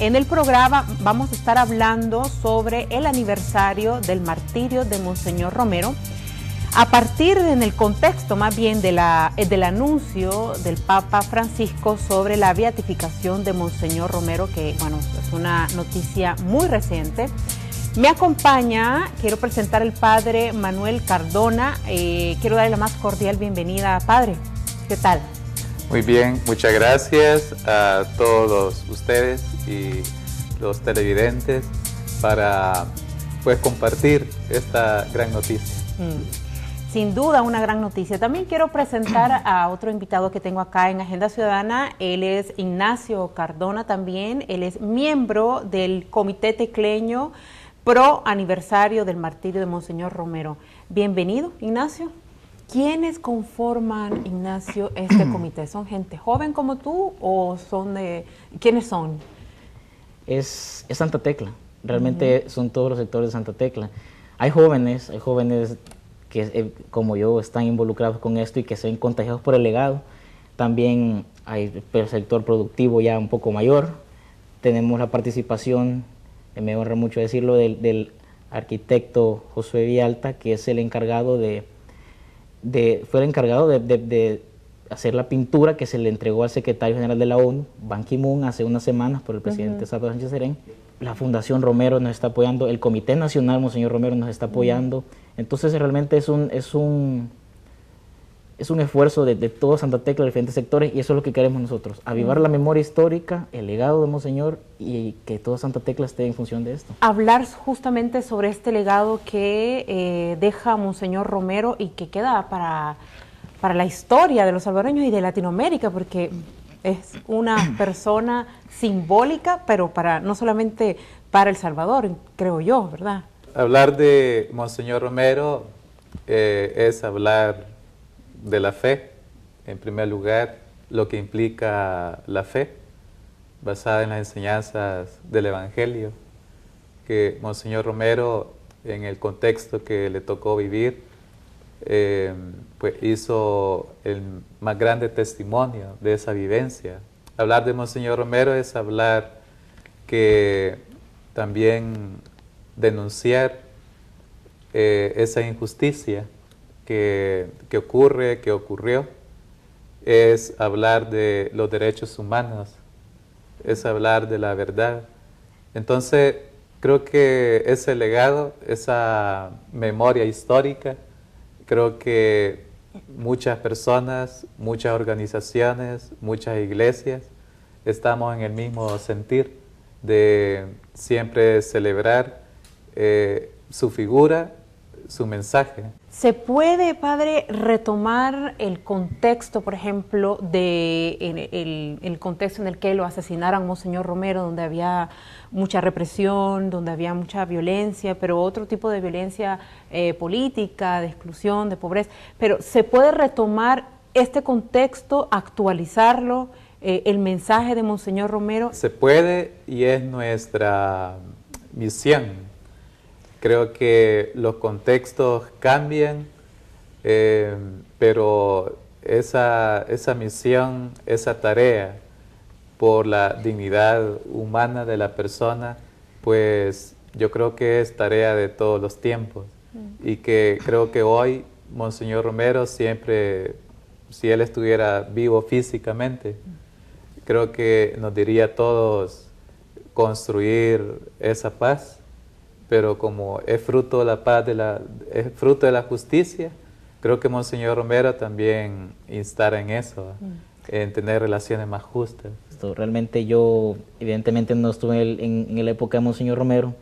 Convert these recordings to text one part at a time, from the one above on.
En el programa vamos a estar hablando sobre el aniversario del martirio de Monseñor Romero, a partir en el contexto más bien del anuncio del Papa Francisco sobre la beatificación de Monseñor Romero, que bueno, es una noticia muy reciente. Me acompaña, quiero presentar al padre Manuel Cardona. Quiero darle la más cordial bienvenida, padre. ¿Qué tal? Muy bien, muchas gracias a todos ustedes y los televidentes para compartir esta gran noticia. Sin duda una gran noticia. También quiero presentar a otro invitado que tengo acá en Agenda Ciudadana. Él es Ignacio Cardona también. Él es miembro del Comité Tecleño pro aniversario del martirio de Monseñor Romero. Bienvenido, Ignacio. ¿Quiénes conforman, Ignacio, este comité? ¿Son gente joven como tú o son de... ¿Quiénes son? Es Santa Tecla. Realmente son todos los sectores de Santa Tecla. Hay jóvenes que como yo están involucrados con esto y que se ven contagiados por el legado. También hay el sector productivo ya un poco mayor. Tenemos la participación, me honra mucho decirlo, del arquitecto Josué Vialta, que es el encargado fue el encargado de hacer la pintura que se le entregó al secretario general de la ONU, Ban Ki-moon, hace unas semanas por el presidente Salvador Sánchez Serén. La Fundación Romero nos está apoyando, el Comité Nacional Monseñor Romero nos está apoyando. Entonces realmente es un esfuerzo de todo Santa Tecla, de diferentes sectores, y eso es lo que queremos nosotros, avivar la memoria histórica, el legado de Monseñor, y que toda Santa Tecla esté en función de esto. Hablar justamente sobre este legado que deja Monseñor Romero y que queda para la historia de los salvadoreños y de Latinoamérica, porque es una persona simbólica, pero no solamente para El Salvador, creo yo, ¿verdad? Hablar de Monseñor Romero es hablar de la fe, en primer lugar, lo que implica la fe, basada en las enseñanzas del Evangelio, que Monseñor Romero, en el contexto que le tocó vivir, hizo el más grande testimonio de esa vivencia. Hablar de Monseñor Romero es hablar que también denunciar esa injusticia que ocurrió, es hablar de los derechos humanos, es hablar de la verdad. Entonces, creo que ese legado, esa memoria histórica, creo que muchas personas, muchas organizaciones, muchas iglesias, estamos en el mismo sentir de siempre celebrar su figura, su mensaje. ¿Se puede, padre, retomar el contexto, por ejemplo, el contexto en el que lo asesinaron Monseñor Romero, donde había mucha represión, donde había mucha violencia, pero otro tipo de violencia política, de exclusión, de pobreza? Pero ¿se puede retomar este contexto, actualizarlo, el mensaje de Monseñor Romero? Se puede, y es nuestra misión. Creo que los contextos cambian, pero esa misión, esa tarea por la dignidad humana de la persona, pues yo creo que es tarea de todos los tiempos. Y que creo que hoy Monseñor Romero siempre, si él estuviera vivo físicamente, creo que nos diría a todos construir esa paz. Pero como es fruto de la paz, es fruto de la justicia, creo que Monseñor Romero también instara en eso, en tener relaciones más justas. Realmente yo, evidentemente, no estuve en la época de Monseñor Romero,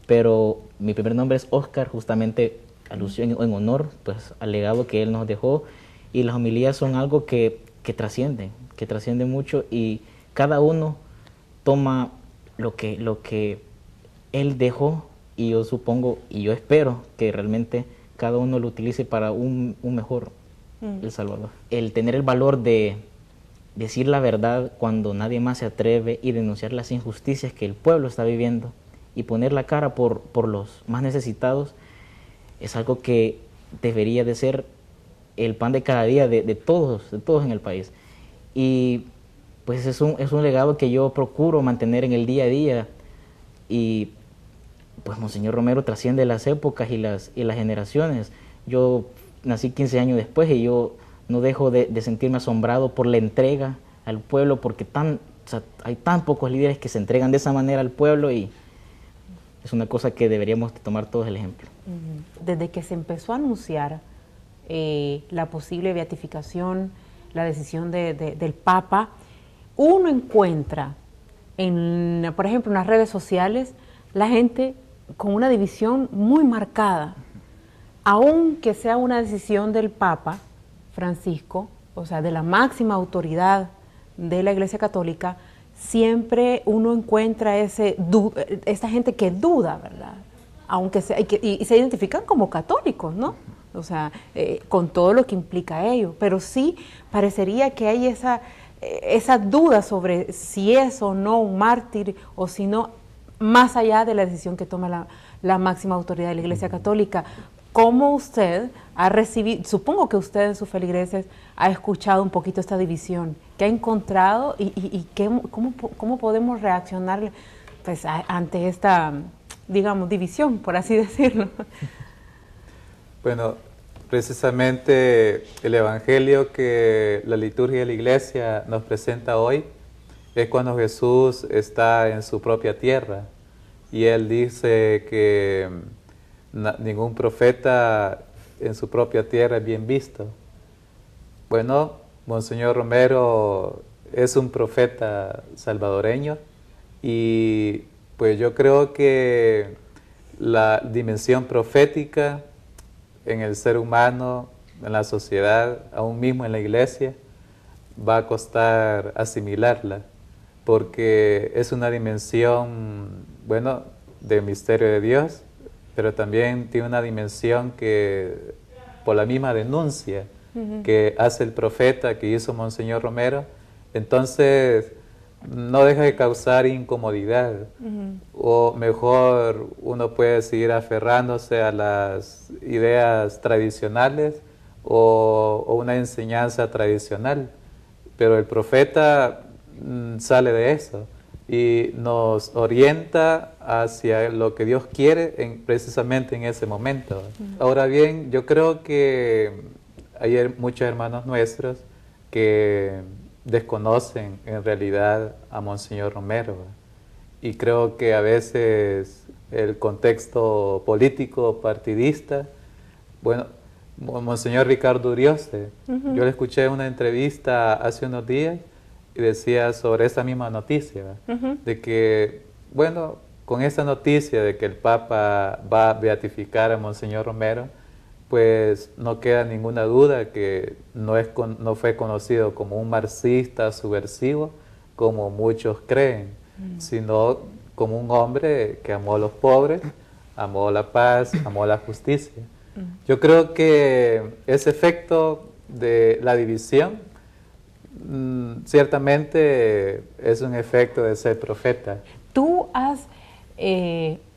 pero mi primer nombre es Oscar, justamente alusión en honor pues, al legado que él nos dejó, y las homilías son algo que trascienden mucho, y cada uno toma lo que él dejó. Y yo supongo, y yo espero que realmente cada uno lo utilice para un mejor El Salvador. El tener el valor de decir la verdad cuando nadie más se atreve y denunciar las injusticias que el pueblo está viviendo y poner la cara por los más necesitados es algo que debería de ser el pan de cada día de todos en el país. Y pues es un legado que yo procuro mantener en el día a día. Y pues Monseñor Romero trasciende las épocas y las generaciones. Yo nací 15 años después y yo no dejo de sentirme asombrado por la entrega al pueblo, porque hay tan pocos líderes que se entregan de esa manera al pueblo, y es una cosa que deberíamos tomar todos el ejemplo. Desde que se empezó a anunciar la posible beatificación, la decisión del Papa, uno encuentra, por ejemplo, en las redes sociales, la gente con una división muy marcada. Aunque sea una decisión del Papa Francisco, o sea, de la máxima autoridad de la Iglesia Católica, siempre uno encuentra esa gente que duda, ¿verdad? Aunque y se identifican como católicos, ¿no? O sea, con todo lo que implica ello, pero sí parecería que hay esa duda sobre si es o no un mártir, o si no, más allá de la decisión que toma la máxima autoridad de la Iglesia Católica. ¿Cómo usted ha recibido, supongo que usted en sus feligreses ha escuchado un poquito esta división, qué ha encontrado y cómo podemos reaccionar, pues, ante esta, digamos, división, por así decirlo? Bueno, precisamente el Evangelio que la liturgia de la Iglesia nos presenta hoy es cuando Jesús está en su propia tierra y Él dice que ningún profeta en su propia tierra es bien visto. Bueno, Monseñor Romero es un profeta salvadoreño y pues yo creo que la dimensión profética en el ser humano, en la sociedad, aún mismo en la Iglesia, va a costar asimilarla, porque es una dimensión, bueno, del misterio de Dios, pero también tiene una dimensión que, por la misma denuncia que hace el profeta que hizo Monseñor Romero, entonces no deja de causar incomodidad, o mejor uno puede seguir aferrándose a las ideas tradicionales o una enseñanza tradicional, pero el profeta sale de eso y nos orienta hacia lo que Dios quiere precisamente en ese momento. Ahora bien, yo creo que hay muchos hermanos nuestros que desconocen en realidad a Monseñor Romero, y creo que a veces el contexto político partidista, bueno, Monseñor Ricardo Uriose, yo le escuché una entrevista hace unos días y decía sobre esa misma noticia, de que, bueno, con esa noticia de que el Papa va a beatificar a Monseñor Romero, pues no queda ninguna duda que no fue conocido como un marxista subversivo, como muchos creen, sino como un hombre que amó a los pobres, amó la paz, amó la justicia. Yo creo que ese efecto de la división ciertamente es un efecto de ser profeta. ¿Tú has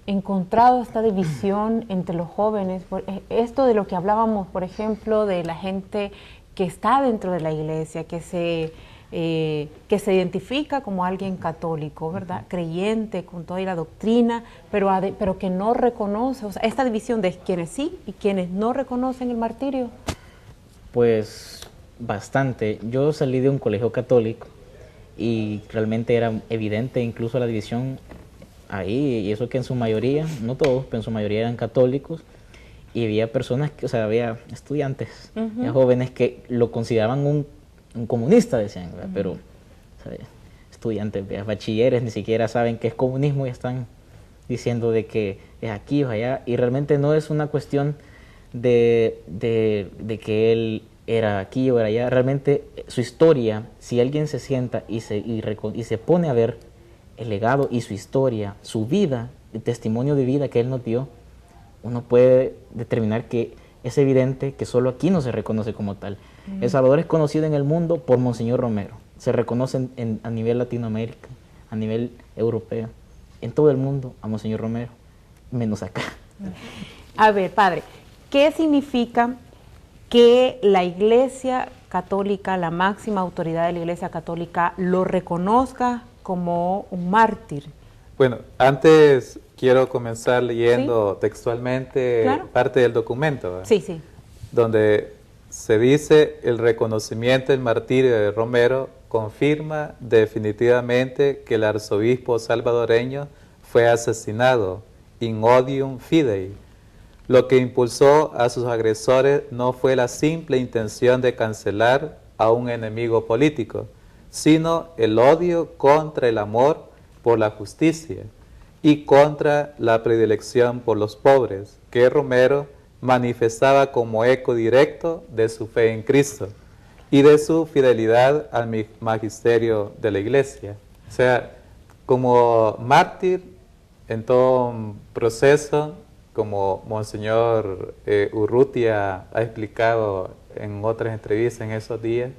encontrado esta división entre los jóvenes? Esto de lo que hablábamos, por ejemplo, de la gente que está dentro de la iglesia, que se identifica como alguien católico, ¿verdad? Creyente con toda la doctrina, pero que no reconoce, o sea, esta división de quienes sí y quienes no reconocen el martirio. Pues bastante. Yo salí de un colegio católico y realmente era evidente incluso la división ahí, y eso que en su mayoría, no todos, pero en su mayoría eran católicos, y había personas, había estudiantes, había jóvenes que lo consideraban un comunista, decían, pero estudiantes, bachilleres, ni siquiera saben qué es comunismo y están diciendo de que es aquí o allá, y realmente no es una cuestión de que él era aquí o era allá. Realmente su historia, si alguien se sienta y se pone a ver el legado y su historia, su vida, el testimonio de vida que él nos dio, uno puede determinar que es evidente que solo aquí no se reconoce como tal. El Salvador es conocido en el mundo por Monseñor Romero, se reconoce a nivel Latinoamérica, a nivel europeo, en todo el mundo a Monseñor Romero, menos acá. A ver, padre, ¿qué significa que la Iglesia Católica, la máxima autoridad de la Iglesia Católica, lo reconozca como un mártir? Bueno, antes quiero comenzar leyendo textualmente parte del documento, ¿verdad? Sí, sí. Donde se dice: el reconocimiento del martirio de Romero confirma definitivamente que el arzobispo salvadoreño fue asesinado in odium fidei. Lo que impulsó a sus agresores no fue la simple intención de cancelar a un enemigo político, sino el odio contra el amor por la justicia y contra la predilección por los pobres, que Romero manifestaba como eco directo de su fe en Cristo y de su fidelidad al magisterio de la Iglesia. O sea, como mártir en todo un proceso, como Monseñor Urrutia ha explicado en otras entrevistas en esos días,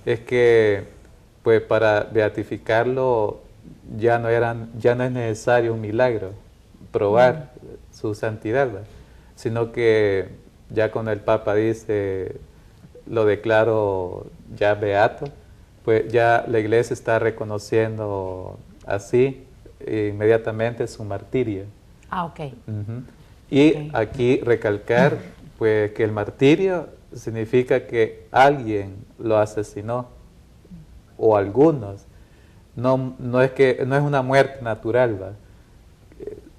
es que pues para beatificarlo ya no es necesario un milagro, probar su santidad, ¿verdad? Sino que ya cuando el Papa dice, lo declaro ya beato, pues ya la Iglesia está reconociendo así inmediatamente su martirio. Ah, ok. Y aquí recalcar pues que el martirio significa que alguien lo asesinó, o algunos. No es una muerte natural, ¿va?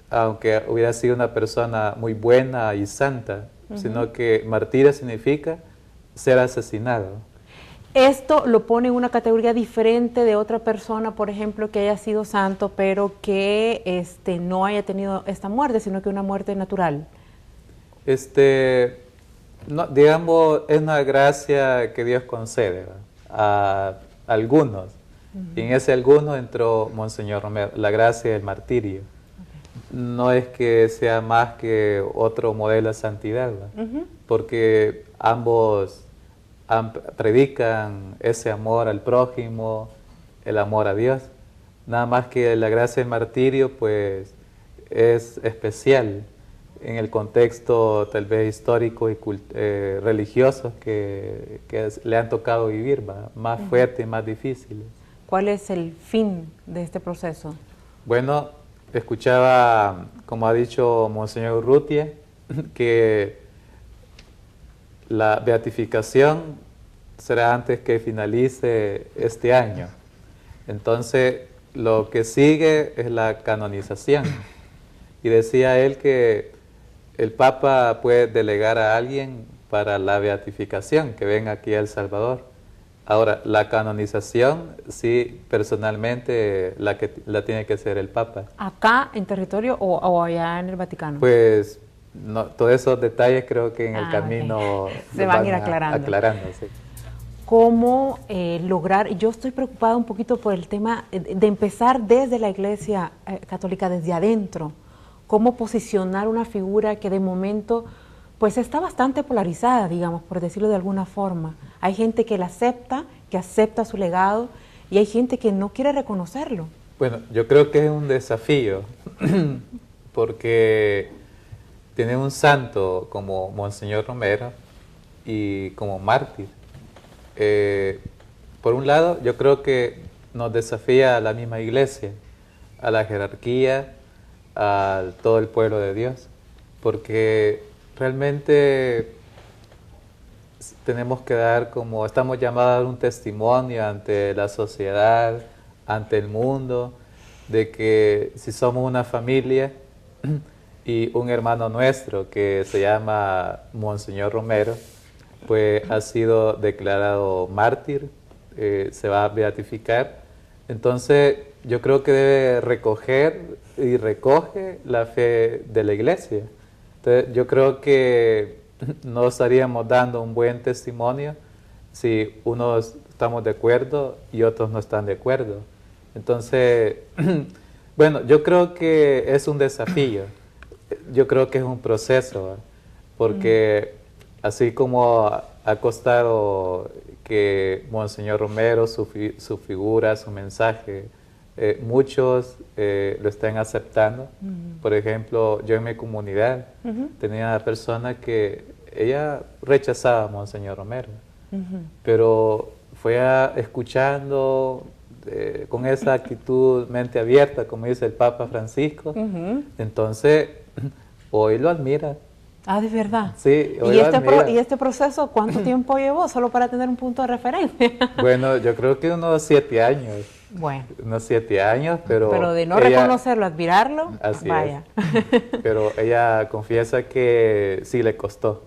Aunque hubiera sido una persona muy buena y santa, sino que martirio significa ser asesinado. Esto lo pone en una categoría diferente de otra persona, por ejemplo, que haya sido santo, pero que no haya tenido esta muerte, sino que una muerte natural. No, digamos, es una gracia que Dios concede, ¿va? A algunos. Y en ese alguno entró Monseñor Romero, la gracia del martirio. No es que sea más que otro modelo de santidad, ¿va? Porque ambos predican ese amor al prójimo, el amor a Dios. Nada más que la gracia del martirio pues es especial en el contexto tal vez histórico y religioso que le han tocado vivir, ¿va? Más fuerte y más difícil. ¿Cuál es el fin de este proceso? Bueno, escuchaba, como ha dicho Monseñor Urrutia, que la beatificación será antes que finalice este año. Entonces, lo que sigue es la canonización. Y decía él que el Papa puede delegar a alguien para la beatificación, que venga aquí a El Salvador. Ahora, la canonización, sí, personalmente la tiene que hacer el Papa. ¿Acá en territorio o allá en el Vaticano? Pues no, todos esos detalles creo que en el camino se van a ir aclarando. Sí. ¿Cómo lograr? Yo estoy preocupada un poquito por el tema de empezar desde la Iglesia Católica, desde adentro. ¿Cómo posicionar una figura que de momento pues está bastante polarizada, digamos, por decirlo de alguna forma? Hay gente que la acepta, que acepta su legado, y hay gente que no quiere reconocerlo. Bueno, yo creo que es un desafío, porque tener un santo como Monseñor Romero y como mártir, por un lado, yo creo que nos desafía a la misma Iglesia, a la jerarquía, a todo el pueblo de Dios, porque realmente tenemos que estamos llamados a dar un testimonio ante la sociedad, ante el mundo, de que si somos una familia y un hermano nuestro que se llama Monseñor Romero, pues ha sido declarado mártir, se va a beatificar. Entonces yo creo que debe recoger y recoge la fe de la Iglesia. Entonces yo creo que no estaríamos dando un buen testimonio si unos estamos de acuerdo y otros no están de acuerdo. Entonces, bueno, yo creo que es un desafío, yo creo que es un proceso, ¿verdad? Porque así como ha costado que Monseñor Romero, su figura, su mensaje, muchos lo están aceptando. Por ejemplo, yo en mi comunidad tenía una persona que ella rechazaba a Monseñor Romero, pero fue escuchando con esa actitud, mente abierta, como dice el Papa Francisco. Entonces, hoy lo admira. Ah, ¿de verdad? Sí, hoy ¿Y lo admira. ¿Y este proceso cuánto tiempo llevó? Solo para tener un punto de referencia. Bueno, yo creo que unos 7 años. Bueno. Unos 7 años, pero... Pero de no ella, reconocerlo, admirarlo, así vaya. Pero ella confiesa que sí le costó,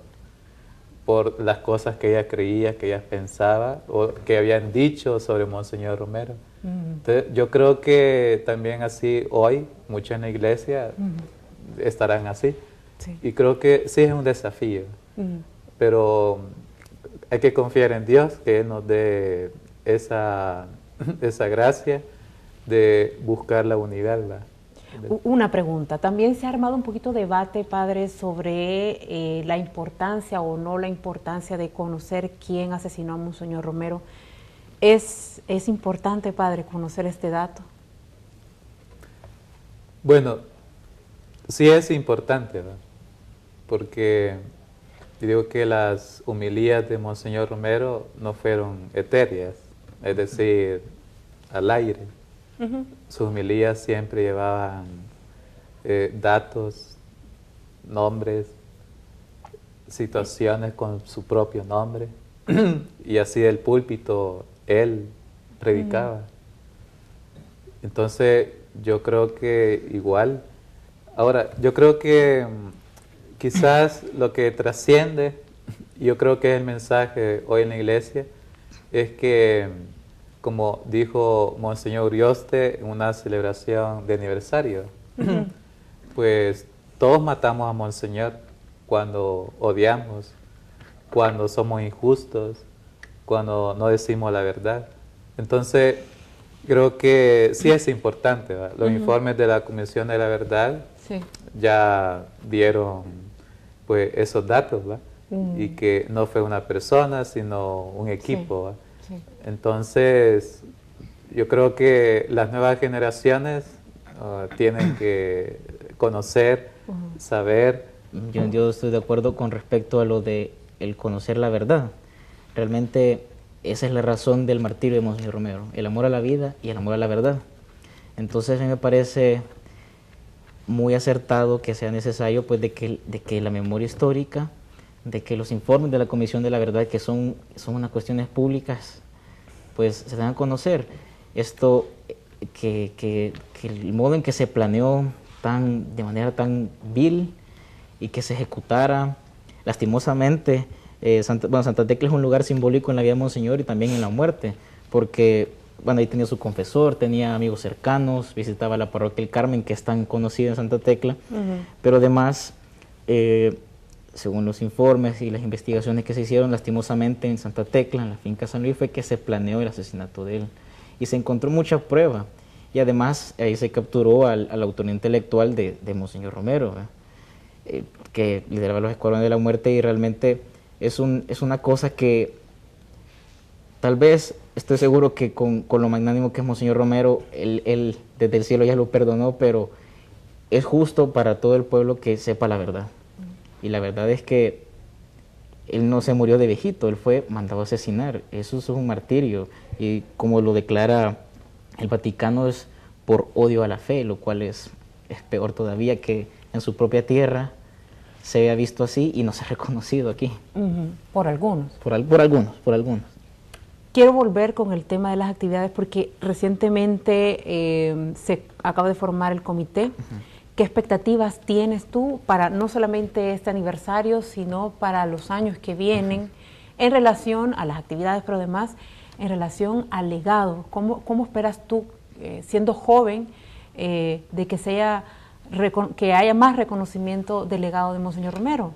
por las cosas que ella creía, que ella pensaba, o que habían dicho sobre Monseñor Romero. Entonces, yo creo que también así hoy, muchos en la iglesia estarán así. Sí. Y creo que sí es un desafío, pero hay que confiar en Dios, que Él nos dé esa gracia de buscar la unidad. Una pregunta, también se ha armado un poquito de debate, padre, sobre la importancia o no la importancia de conocer quién asesinó a Monseñor Romero. ¿Es importante, padre, conocer este dato? Bueno, sí es importante, ¿verdad? Porque yo digo que las homilías de Monseñor Romero no fueron etéreas, es decir, al aire. Sus homilías siempre llevaban datos, nombres, situaciones con su propio nombre, y así del púlpito él predicaba. Entonces yo creo que igual, ahora yo creo que quizás lo que trasciende, yo creo que es el mensaje hoy en la iglesia, es que, como dijo Monseñor Urioste en una celebración de aniversario, pues todos matamos a Monseñor cuando odiamos, cuando somos injustos, cuando no decimos la verdad. Entonces, creo que sí es importante, ¿verdad? Los informes de la Comisión de la Verdad ya dieron pues esos datos, ¿verdad? Y que no fue una persona, sino un equipo, ¿verdad? Entonces, yo creo que las nuevas generaciones tienen que conocer, saber. Yo estoy de acuerdo con respecto a lo de el conocer la verdad. Realmente esa es la razón del martirio de Monseñor Romero, el amor a la vida y el amor a la verdad. Entonces a mí me parece muy acertado que sea necesario pues de que la memoria histórica, de que los informes de la Comisión de la Verdad, que son unas cuestiones públicas, pues se dan a conocer. Esto, que el modo en que se planeó de manera tan vil y que se ejecutara, lastimosamente, Santa Tecla es un lugar simbólico en la vida de Monseñor y también en la muerte, porque ahí tenía su confesor, tenía amigos cercanos, visitaba la parroquia El Carmen, que es tan conocida en Santa Tecla, pero además, según los informes y las investigaciones que se hicieron, lastimosamente en Santa Tecla, en la finca San Luis, fue que se planeó el asesinato de él, y se encontró mucha prueba, y además ahí se capturó al autor intelectual de Monseñor Romero, que lideraba los escuadrones de la muerte, y realmente es una cosa que tal vez, estoy seguro que con lo magnánimo que es Monseñor Romero, él desde el cielo ya lo perdonó, pero es justo para todo el pueblo que sepa la verdad. Y la verdad es que él no se murió de viejito, él fue mandado a asesinar. Eso es un martirio, y como lo declara el Vaticano, es por odio a la fe, lo cual es peor todavía, que en su propia tierra se haya visto así y no se ha reconocido aquí. Por algunos. Por algunos. Quiero volver con el tema de las actividades, porque recientemente se acaba de formar el comité. ¿Qué expectativas tienes tú para no solamente este aniversario, sino para los años que vienen, en relación a las actividades, pero además en relación al legado? ¿Cómo esperas tú, siendo joven, de que haya más reconocimiento del legado de Monseñor Romero?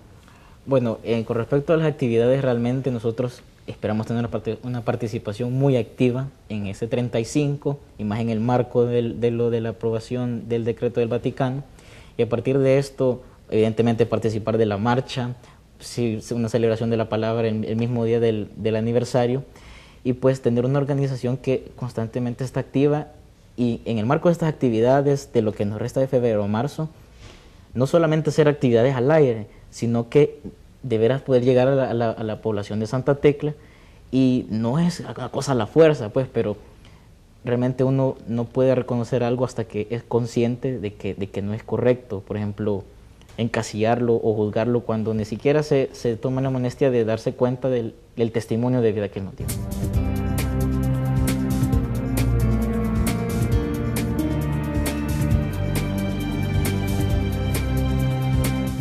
Bueno, con respecto a las actividades, realmente nosotros esperamos tener una participación muy activa en ese 35, y más en el marco de la aprobación del decreto del Vaticano, y a partir de esto, evidentemente, participar de la marcha, una celebración de la palabra el mismo día del aniversario, y pues tener una organización que constantemente está activa, y en el marco de estas actividades, de lo que nos resta de febrero o marzo, no solamente hacer actividades al aire, sino que de veras poder llegar a la población de Santa Tecla, y no es una cosa a la fuerza, pues, pero realmente uno no puede reconocer algo hasta que es consciente de que no es correcto. Por ejemplo, encasillarlo o juzgarlo cuando ni siquiera se toma la molestia de darse cuenta del testimonio de vida que no tiene.